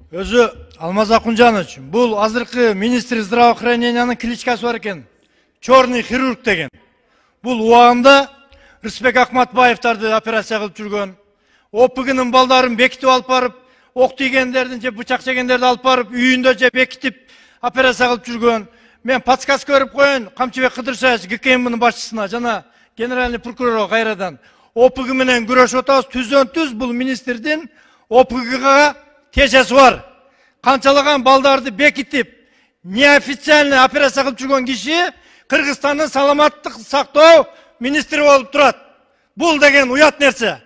Өзі Алмаз Акунжанович, бұл азыркы министр здравоохранениянын кличкасы бар екен. Черный хирург деген. Бұл уағында Рысбек Акматбаевтарды операция кылып жүргөн. ОПГ-нын балдарын бекитип алып барып, ок тийгендердин же бычак жегендерди алып барып, үйүндө же бекитип операция кылып жүргөн. Мен подсказка берип коеюн Камчыбек Кыдыршаевич ГКМ-нын башчысына жана генеральный прокурорго кайрадан. ОПГ менен күрөшүп атабыз, түздөн-түз бул министрдин ОПГ-га тежесі бар. Қанчалаган балдарды бекитип, неофициальный операция кылып жүргөн киши Кыргызстандын саламаттык сактоо министри болуп турат. Бул деген уят нерсе.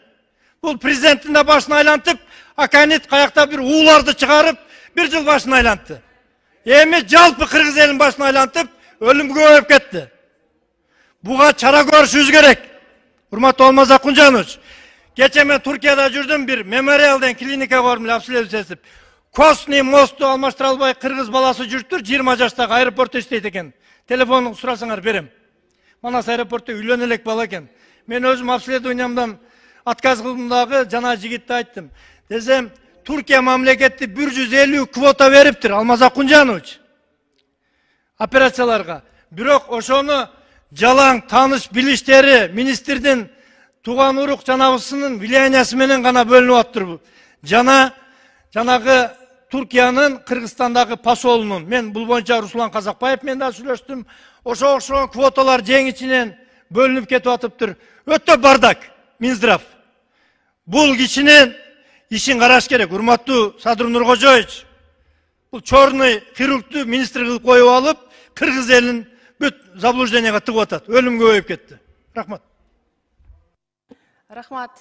Бул президенттин да башын айлантып, аканит каякта бир ууларды чыгарып, бир жыл башын айлантты. Эми жалпы Кыргыз элин башын айлантып, өлүмгө көбөйүп кетти. Буга чара көрүшүбүз керек. Урматтуу Алмаз Акунжанович, кече мен Туркияда жүрдүм, бир мемориалден клиника көрдүм, обследовать. Косный мосту алмаштыра албай кыргыз баласы жүрүптүр, 20 жаштагы аэропортто иштейт экен. Телефонун сурасаңар берем. Манас аэропортто үйлөнө элек бала экен. Мен өзүм обследованиямдан отказ кылдым дагы, жана жигитте айттым. Десем, Туркия мамлекети 150 квота бериптир, Алмаз Акунжанович. Операцияларга. Бирок ошону жалаң таныш билиштери министрдин туган урук жанабысынын влияниясы менен гана бөлүнүп атыптыр. Жанагы Туркиянын Кыргызстандагы посолунун, мен бул боюнча Руслан Казакбаев менен да сүйлөштүм. Ошо окшогон квоталар жең ичинен бөлүнүп кетип атыптыр. Өтө бардак Минздрав. Бул кишинин ишин караш керек. Урматтуу Садыр Нуркожоевич, бул черный хирургду министр кылып коюп алып, Кыргыз элин бүт заблужденияга тыгып атат. Өлүмгө көбөйүп кетти. Рахмат. Рахмат.